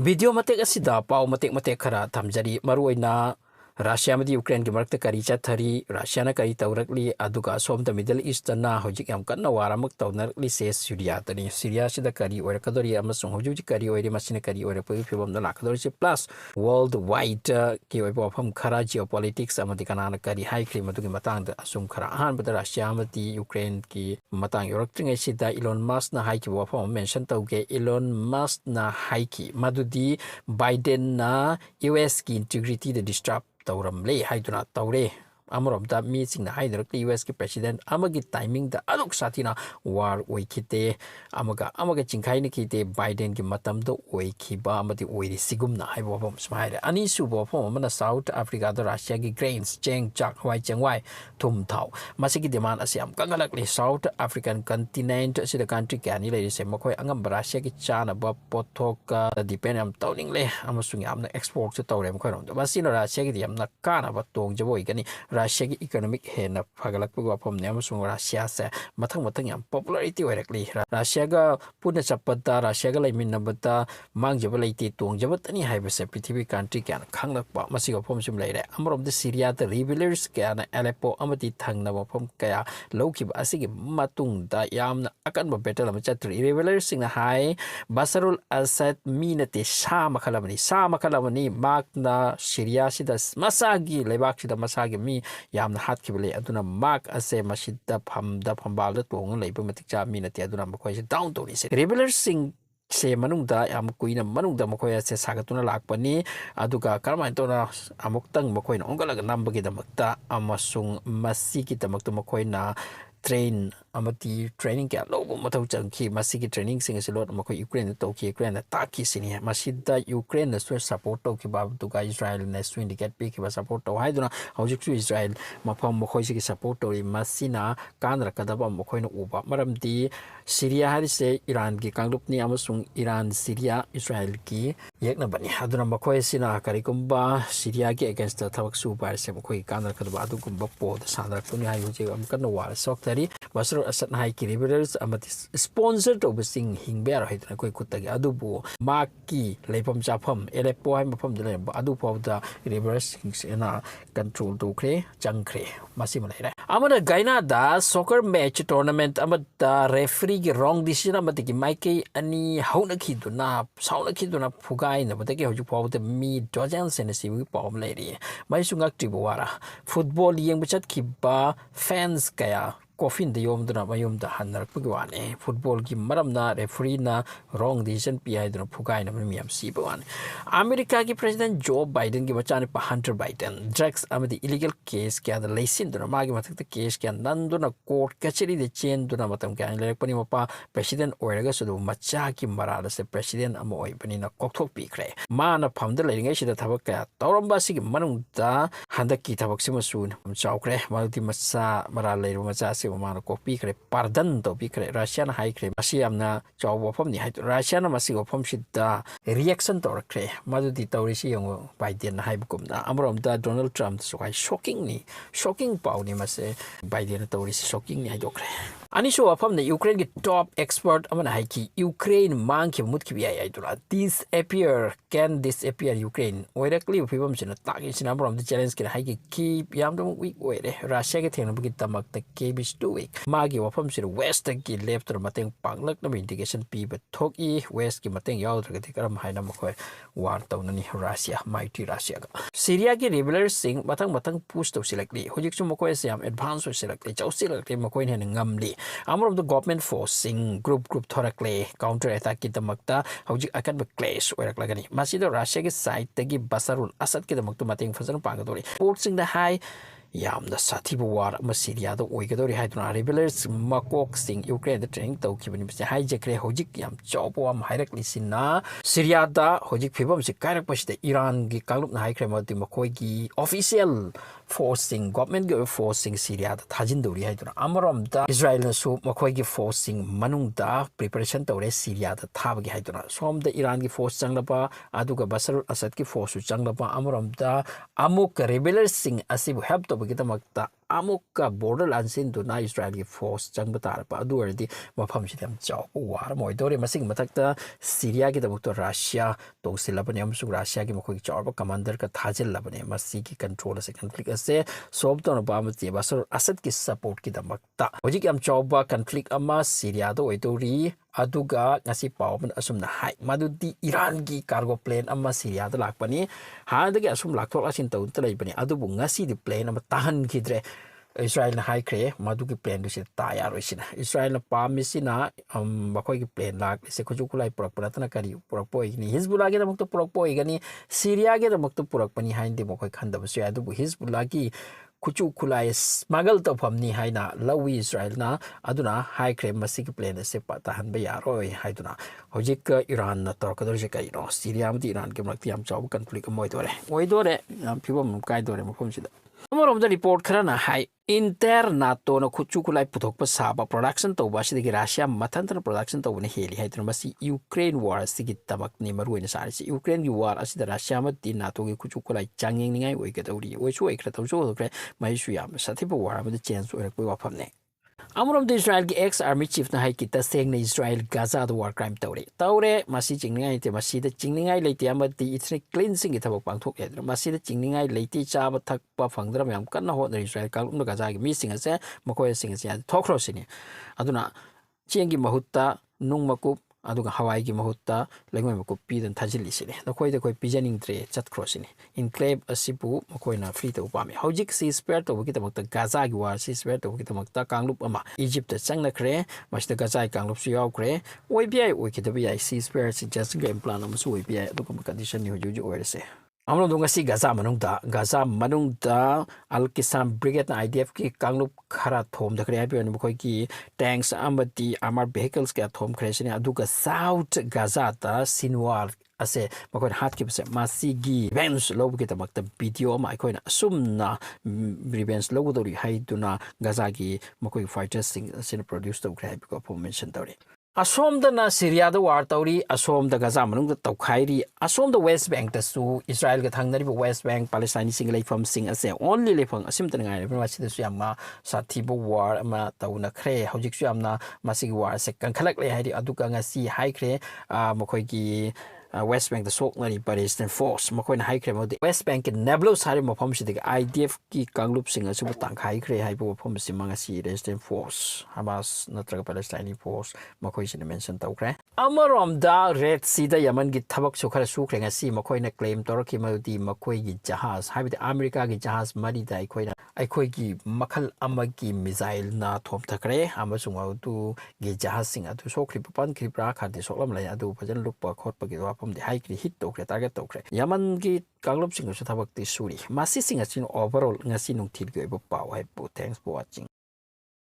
video मतेक असिदा पाव मतेक खरा थमजरी मरुइना Russia amadi Ukraine ki marakta kari chathari Russia na kari tawrakli aduga somta Middle East na hojik yam kanna waramuk tawnarakli se Syria tani Syria sida kari oira kadori amasung hojik kari oira masina kari oira pagi phibam na lakadori se plus worldwide ki oiba pham khara geopolitics amadi kanana kari high cream adugi matang da asum khara han bada Russia amadi Ukraine ki matang yoraktringai sida Elon Musk na high ki wa pham mention tawge Elon Musk na high ki madudi Biden na US ki integrity the disrupt tauram le haiduna taure amorom da meeting na haider ki US ki president amagi timing da aluk satina war oikite amaga chingkai ni kite Biden ki matam do oikiba amadi oiri sigum na haibo bom smaire ani su bo phom mana South Africa da Russia ki grains cheng chak hwai chengwai thum thau masiki demand asiam kangalak le South African continent sida country kani le se makoi angam Russia ki chana ba pothok depend am tawning le amasung amna export se tawre makoi rom basino Russia ki amna kana ba tong jaboi kani Russia ki economic hena phagalak pugwa phom ne amasung Russia se mathang yam popularity oirakli Russia ga puna chapata Russia ga laimin nabata mangjaba leiti tong jabat ani haiba se prithvi country kan khanglak pa masigo phom sum leire amrom de Syria the rebellions kana Aleppo amati thangna phom kaya lokhiba asigi matung da yamna akan ba battle am chatri rebellions sing na hai Basarul Assad minate sa makalamani makna Syria sida masagi lebak sida masagi mi yamna hat kibele aduna mak ase masida phambal da tong leiba matikcha minate aduna makoi se down to ni se rebellions sing se manungda yam kuina manungda makoi se sagatuna lakpani aduga karmai tona amuktang makoi na ongalaga nambagi damakta amasung masiki damakta makoi na train amati training kya lobo mathau changki masiki training sing se lot makoi Ukraine to ki Ukraine ta ki sini masida Ukraine na support to ki bab to ga Israel na indicate pe ki ba support to haiduna hojik su Israel mafam makoi si support to masina kanra kadaba makoi na uba maramdi Syria hari se Iran ki kanglup ni amasung Iran Syria Israel ki yekna bani aduna makoi sina karikumba Syria ki against the thawak su bar se makoi kanra kadaba adu kumba po sandra to ni hayu je am kan war sok tari basro asat hai ki rebellions amati sponsored of sing hingber haidna koi kutagi adubu maki leipam chapam Aleppo hai mafam de adu powda rebellions na control to kre changkre masi malai amana gaina da soccer match tournament amata referee ki wrong decision amati ki maike ani hauna khiduna sauna khiduna phugai na bataki hoju powda mi dojan senesi wi pawm leiri mai sungak tribwara football yeng bachat khiba fans kaya coffin the yom duna mayum da hanar pugwane football ki maram na referee na wrong decision pi ai duna phugai na miyam si bawan America ki president Joe Biden ki bachane pa Hunter Biden drugs amadi illegal case kya da licensed duna magi mathak case kya nan duna court kacheri de chain duna matam kya lek pani mapa president oiraga sudu macha ki marada se president amo oi pani na kokthok pi khre mana phamda leringai sida thabak kya tawramba si ki manung da handak ki thabak sima sun chawkre malti macha mara leiru macha mana copy kre pardon to bi kre Russian high kre masi amna chaw phom ni hai Russian masi go phom sida reaction to kre madu di tawri si yong Biden hai bukum na amrom da Donald Trump so kai shocking pau ni mase Biden tawri si shocking ni hai do kre ani so phom na Ukraine ki top expert amana hai ki Ukraine mang ki mut ki bi ai dura can disappear Ukraine directly phibam sina ta ki sina amrom the challenge ki hai ki yam do week oire Russia ki theng bi tamak ta ke bi week magi wafam sir west ki left to mateng panglak na indication pi ba thok I west ki mateng yaw thra ki karam haina makoi war taw nani Russia mighty Russia ga Syria ki rebellions sing matang push to selectly hojik chu makoi siam advance to selectly chaw selectly makoi ne ngamli amrom the government forcing group thorakle counter attack ki tamakta hojik akan ba clash oirak lagani masido Russia ki side tagi Basarul Assad ki tamaktu mateng fasan pangadori forcing the high yamda sathibu war ma Syria do oigadori haiduna rebellions makok sing Ukraine the training to kibani se hijackre hojik yam chopo am hairak lisina Syria da hojik phibam se kairak pasite Iran gi kalup na haikre ma makoi gi official forcing government gi forcing Syria da thajin dori haiduna amaram da Israel na su makoi gi forcing manung da preparation tore Syria da thab gi haiduna som da Iran gi force changlaba aduga Basar Assad ki force changlaba amaram da amuk rebellions sing asibu help to kita makta amuka border lansin do na Israel ki force chang batar pa adu ardi mafam si dem chaw war moi dore masing matakta Syria ki damuk to Russia tong silabane amsu Russia ki mokoi chaw ba commander ka thajil labane masi ki control ase conflict ase sob to na ba ma ti basur Assad ki support ki damakta hojik am chaw ba conflict ama Syria do oitori aduga ngasi pawman asum na hai madudi Iran gi cargo plane amma Syria da lakpani ha da gi asum lakthok asin taw ta leibani adubu ngasi di plane amma tahan khidre Israel na hai kre madu ki plane du se ta ya ro sina Israel na pa misina bakoi ki plane lak se khoju kulai purak puratna kari purak poi ni Hezbollah ge damuk to purak poi gani Syria ge damuk to purak pani hain de mokoi khanda bu se adubu Hezbollah ki kuchu kulai smuggle to phamni haina lawi Israel na aduna high crime masik plane se pata han ba yaroi haiduna hojik Iran na tor kador je kai no Syria am Iran ke makti am chaw conflict moi dore am phibom kai dore mafom sida amorom da report kharana hai inter nato na kuchu kulai puthok pa saba production to ba sidagi Russia mathantan production to ne heli haiduna masi Ukraine war sigi tabak ni maruin sari si Ukraine gi war asida Russia ma ti nato gi kuchu kulai changeng ningai oi ka dawri oi chu ekra taw so kre mai su yam sathiba war ma de change oi rakoi wafam ne amorom de Israel gi ex army chief na haikita seng na Israel Gaza the war crime tawre masi chingningai te masi de chingningai leite amati ethnic cleansing gi thabak pangthok edra masi de chingningai leite chaba thakpa phangdra yam kanna ho na Israel kalum Gaza gi mi sing ase makoi sing ase thokro sini aduna chengi mahutta nung makup aduga hawai gi mahutta lengoi makup pi dan thajili sini nakoi de koi pijaning tre chat cross ni enclave asipu makoi na free to upami hojik si spare to gi tamak Gaza gi war si spare to gi tamak ta kanglup ama Egypt ta changna kre mas de Gaza kanglup su yaw kre oi bi oi ki de bi si spare si just game plan am su oi bi aduga condition ni hoju oi se amlo dunga si Gaza manung da Al Qassam brigade na IDF ki kanglup khara thom da kre bi ni makoi ki tanks amati armored vehicles ka thom kre sini aduga South Gaza ta Sinwar ase makoi hat ki se masigi revenge lob ki tamak ta video ma koi na sumna revenge logo dori haiduna Gaza ki makoi fighters sing sin produce to kre bi ko mention dori asom da na Syria da war tawri asom da Gaza manung da tawkhairi asom da West Bank da su Israel ga thangnari West Bank Palestine sing leifam sing ase only leifang asim tan ngai ba si da su yamma sathibo war ama tawna khre hojik su yamna masigi war se kan khalak le hairi aduka ngasi hai khre makoi gi West Bank the sok ngari Palestine force makoi na hai khre modi West Bank ki Nablus hari mafam si de IDF ki kanglup sing asu tang khai khre hai bo mafam si manga si Palestine force Hamas natraga Palestine force makoi sin mention taw khre amarom da Red Sea da Yemen gi thabak su khara su khre ngasi makoi na claim tor ki modi makoi gi jahaz habi de America gi jahaz mari da aikoi gi makhal amagi missile na thom thakre amasung autu gi jahaz sing atu sokri pan kripra khade soklam lai adu bhajan lukpa khotpa gi wapam de hai kri hit to kre target to kre Yemen gi kanglop sing su thabak ti suri masi sing asin overall ngasi nung thil gi bo paw hai po thanks for watching